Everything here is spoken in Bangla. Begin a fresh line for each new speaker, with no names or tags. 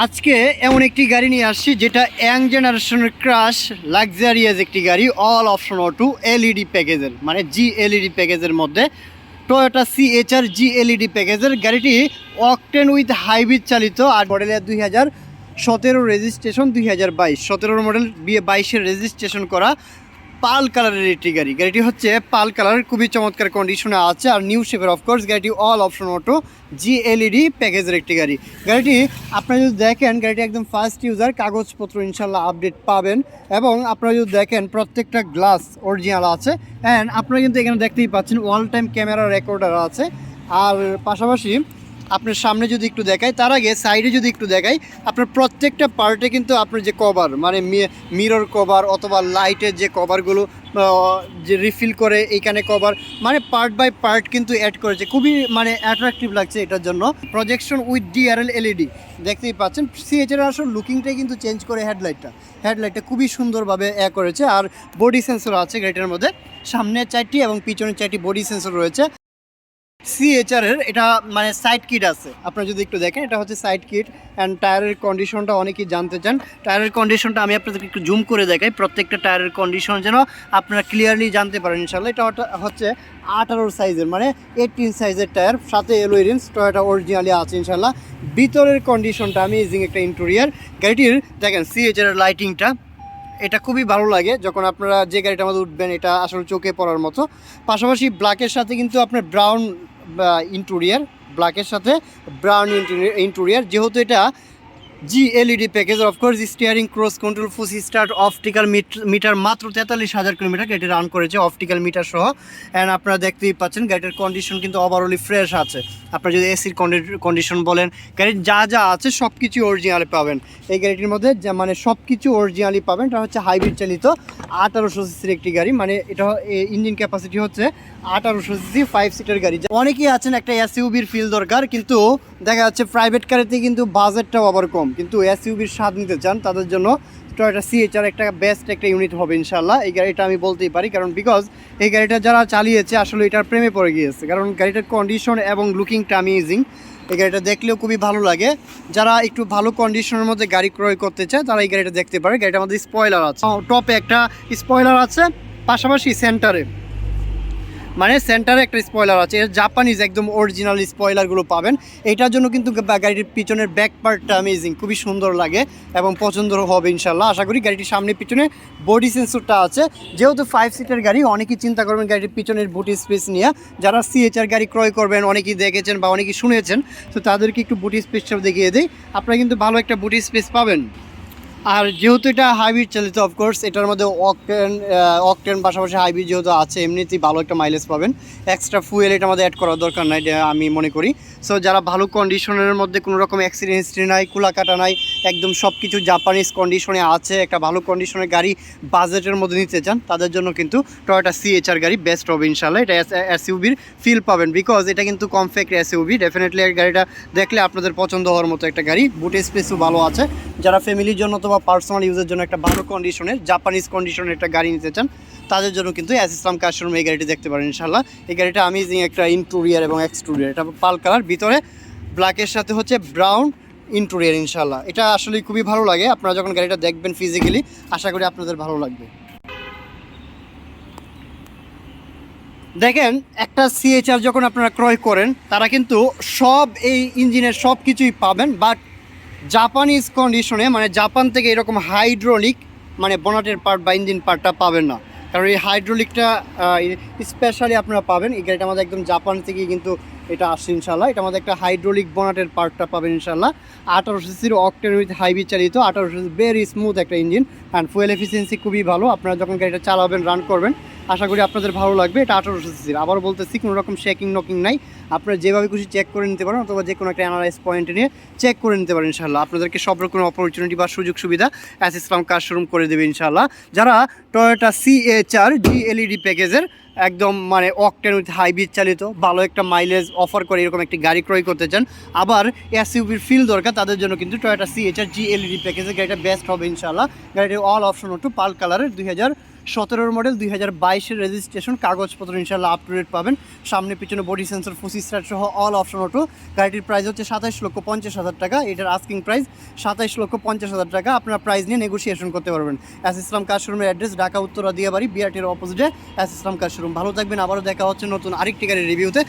আজকে এমন একটি গাড়ি নিয়ে আসছি যেটা ইয়াং জেনারেশনের ক্রাশ লাক্সারিয়াস একটি গাড়ি, অল অপশন অটো এলইডি প্যাকেজের, মানে জি এলইডি প্যাকেজের মধ্যে টয়োটা সিএচআর জি এলইডি প্যাকেজের গাড়িটি অকটেন উইথ হাইব্রিড চালিত আর মডেলের 2017 রেজিস্ট্রেশন, 2022 17 মডেল 22-এর রেজিস্ট্রেশন করা পাল কালারের একটি গাড়ি। গাড়িটি হচ্ছে পাল কালার, খুবই চমৎকার কন্ডিশনে আছে আর নিউ শেপের। অফকোর্স গাড়িটি অল অপশন অটো জি এলইডি প্যাকেজের একটি গাড়ি। গাড়িটি আপনারা যদি দেখেন, গাড়িটি একদম ফার্স্ট ইউজার, কাগজপত্র ইনশাল্লাহ আপডেট পাবেন। এবং আপনারা যদি দেখেন প্রত্যেকটা গ্লাস অরিজিনাল আছে। অ্যান্ড আপনারা কিন্তু এখানে দেখতেই পাচ্ছেন ওয়াল টাইম ক্যামেরা রেকর্ডার আছে। আর পাশাপাশি আপনার সামনে যদি একটু দেখাই, তার আগে সাইডে যদি একটু দেখাই, আপনার প্রত্যেকটা পার্টে কিন্তু আপনার যে কভার, মানে মিরর কভার অথবা লাইটের যে কভারগুলো যে রিফিল করে এইখানে কভার, মানে পার্ট বাই পার্ট কিন্তু অ্যাড করেছে। খুবই মানে অ্যাট্রাকটিভ লাগছে এটার জন্য। প্রজেকশন উইথ ডিআরএল এলইডি দেখতেই পাচ্ছেন। সিএচআর আসলে লুকিংটাই কিন্তু চেঞ্জ করে হেডলাইটটা খুবই সুন্দরভাবে করেছে। আর বডি সেন্সর আছে গাড়িটার মধ্যে, সামনে 4টি এবং পিছনে 4টি বডি সেন্সর রয়েছে। সিএচআরের এটা মানে সাইড কিট আছে, আপনারা যদি একটু দেখেন, এটা হচ্ছে সাইড কিট। অ্যান্ড টায়ারের কন্ডিশনটা অনেকেই জানতে চান। টায়ারের কন্ডিশনটা আমি আপনাদেরকে একটু জুম করে দেখাই, প্রত্যেকটা টায়ারের কন্ডিশন যেন আপনারা ক্লিয়ারলি জানতে পারেন ইনশাল্লাহ। এটা হচ্ছে 18 সাইজের, মানে 18 সাইজের টায়ার, সাথে এলওই রিমস, টয়োটা অরিজিনালি আছে ইনশাল্লাহ। ভিতরের কন্ডিশনটা আমেজিং একটা ইন্টেরিয়ার। গাড়িটির দেখেন সিএচআরের লাইটিংটা, এটা খুবই ভালো লাগে যখন আপনারা যে গাড়িটার মধ্যে উঠবেন, এটা আসলে চোখে পড়ার মতো। পাশাপাশি ব্ল্যাকের সাথে কিন্তু আপনার ব্রাউন ইন্টেরিয়ার, ব্ল্যাকের সাথে ব্রাউন ইন্টেরিয়ার, যেহেতু এটা জি LED package. Of course steering, cruise control, push start, optical meter মাত্র 43,000 কিলোমিটার গাড়িটি রান করেছে অপটিক্যাল মিটার সহ। অ্যান্ড আপনারা দেখতেই পাচ্ছেন গাড়িটার কন্ডিশন কিন্তু ওভারঅলি ফ্রেশ আছে। আপনারা যদি এসির কন্ডিশন বলেন, গাড়ির যা আছে সব কিছু অরিজিনালি পাবেন এই গাড়িটির মধ্যে, মানে সব কিছু অরিজিনালি পাবেন। এটা হচ্ছে হাইব্রিড চালিত 1800 সিসির একটি গাড়ি, মানে এটা ইঞ্জিন ক্যাপাসিটি হচ্ছে 1800 সিসি, 5 সিটের গাড়ি। অনেকেই আছেন একটা এসইউবির ফিল দরকার, কিন্তু দেখা যাচ্ছে প্রাইভেট কারেতে কিন্তু বাজেটটাও আবার কম, কিন্তু এসইউবির স্বাদ নিতে চান, তাদের জন্য টয়োটা সিএচআর একটা বেস্ট একটা ইউনিট হবে ইনশাল্লাহ। এই গাড়িটা আমি বলতেই পারি, কারণ বিকজ এই গাড়িটা যারা চালিয়েছে আসলে এটার প্রেমে পড়ে গিয়েছে, কারণ গাড়িটার কন্ডিশন এবং লুকিংটা অ্যামেজিং। এই গাড়িটা দেখলেও খুবই ভালো লাগে। যারা একটু ভালো কন্ডিশনের মধ্যে গাড়ি ক্রয় করতে চায় তারা এই গাড়িটা দেখতে পারে। গাড়িটার মধ্যে স্পয়লার আছে, টপে একটা স্পয়লার আছে, পাশাপাশি সেন্টারে একটা স্পয়লার আছে। জাপানিজ একদম অরিজিনাল স্পয়লারগুলো পাবেন। এইটার জন্য কিন্তু গাড়িটির পিছনের ব্যাক পার্টটা অ্যামেজিং, খুবই সুন্দর লাগে এবং পছন্দও হবে ইনশাল্লাহ। আশা করি গাড়িটির সামনে পিছনে বডি সেন্সরটা আছে। যেহেতু 5 সিটের গাড়ি, অনেকেই চিন্তা করবেন গাড়িটির পিছনের বুটি স্পেস নিয়ে। যারা সিএচআর গাড়ি ক্রয় করবেন, অনেকেই দেখেছেন বা অনেকেই শুনেছেন, তো তাদেরকে একটু বুটি স্পেসটা দেখিয়ে দিই। আপনারা কিন্তু ভালো একটা বুটি স্পেস পাবেন। আর যেহেতু এটা হাইব্রিড চালিত, অফকোর্স এটার মধ্যে অকটেন পাশাপাশি হাইব্রিড যেহেতু আছে, এমনিতেই ভালো একটা মাইলেজ পাবেন। এক্সট্রা ফুয়েল এটার মধ্যে অ্যাড করার দরকার নাই আমি মনে করি। সো যারা ভালো কন্ডিশনের মধ্যে কোনো রকম অ্যাক্সিডেন্ট হিস্ট্রি নাই, কুলাকাটা নাই, একদম সব কিছু জাপানিজ কন্ডিশনে আছে, একটা ভালো কন্ডিশনের গাড়ি বাজেটের মধ্যে নিতে চান, তাদের জন্য কিন্তু টয়োটা সিএচআর গাড়ি বেস্ট হবে ইনশাল্লাহ। এটা এসইউবির ফিল পাবেন, বিকজ এটা কিন্তু কমফ্যাক্ট এসইউবি। ডেফিনেটলি এই গাড়িটা দেখলে আপনাদের পছন্দ হওয়ার মতো একটা গাড়ি। বুট স্পেসও ভালো আছে। যারা ফ্যামিলির জন্য অথবা পার্সোনাল ইউজের জন্য একটা ভালো কন্ডিশনের জাপানিজ কন্ডিশনের একটা গাড়ি নিতে চান, তাদের জন্য কিন্তু এস ইসলাম কার শোরুমে এই গাড়িটি দেখতে পারেন ইনশাল্লাহ। এই গাড়িটা অ্যামেজিং একটা ইন্টেরিয়ার এবং এক্সটেরিয়র। এটা পাল কালার, ভিতরে ব্ল্যাকের সাথে হচ্ছে ব্রাউন ইন্টেরিয়ার ইনশাল্লাহ। এটা আসলে খুবই ভালো লাগে। আপনারা যখন গাড়িটা দেখবেন ফিজিক্যালি, আশা করি আপনাদের ভালো লাগবে। দেখেন, একটা সিএচআর যখন আপনারা ক্রয় করেন, তারা কিন্তু সব এই ইঞ্জিনের সব কিছুই পাবেন, বাট জাপানিজ কন্ডিশনে, মানে জাপান থেকে এরকম হাইড্রোলিক, মানে বনাটের পার্ট বা ইঞ্জিন পার্টটা পাবেন না। কারণ এই হাইড্রোলিকটা স্পেশালি আপনারা পাবেন এই গাড়িটার মধ্যে, একদম জাপান থেকে কিন্তু এটা আসছে ইনশাল্লাহ। এটার মধ্যে একটা হাইড্রোলিক বনাটের পার্টটা পাবেন ইনশাল্লাহ। 1800 সিসির অকটেন উইথ হাইব্রিড চালিত, 1800 সিসি, ভেরি স্মুথ একটা ইঞ্জিন। অ্যান্ড ফুয়েল এফিসিয়েন্সি খুবই ভালো। আপনারা যখন গাড়িটা চালাবেন, রান করবেন, আশা করি আপনাদের ভালো লাগবে। এটা 1800 সিসির, আবার বলতেছি কোনো রকম শেকিং নকিং নাই। আপনারা যেভাবে খুশি চেক করে নিতে পারেন, অথবা যে কোনো একটা অ্যানালাইজ পয়েন্ট নিয়ে চেক করে নিতে পারেন ইনশাল্লাহ। আপনাদেরকে সব রকম অপরচুনিটি বা সুযোগ সুবিধা এস ইসলাম কার শোরুম করে দেবে ইনশাল্লাহ। যারা টয়োটা সিএচআর জি এলইডি প্যাকেজের একদম মানে অকটেন উইথ হাইব্রিড চালিত ভালো একটা মাইলেজ অফার করে এরকম একটি গাড়ি ক্রয় করতে চান, আবার এসইউভির ফিল দরকার, তাদের জন্য কিন্তু টয়োটা সিএচআর জি এলইডি প্যাকেজের গাড়িটা বেস্ট হবে ইনশাল্লাহ। গাড়িটি অল অপশন অটো পাল কালারের, 17 মডেল 2022-এর রেজিস্ট্রেশন, কাগজপত্র ইনশাল্লাহ আপ টু ডেট পাবেন। সামনে পিছনে বডি সেন্সর, ফুসি স্টার্ট সহ অল অপশন অটো। গাড়িটির প্রাইস হচ্ছে 27,50,000 টাকা। এটার আস্কিং প্রাইস 27,50,000 টাকা। আপনার প্রাইস নিয়ে নেগোসিয়েশন করতে পারবেন। এস ইসলাম কার শোরুমের অ্যাড্রেস ঢাকা উত্তরা দিয়াবাড়ি, বিআরটির অপোজিটে এস ইসলাম কার শোরুম। ভালো থাকবেন, আবারও দেখা হচ্ছে নতুন আরেকটি গাড়ির রিভিউতে।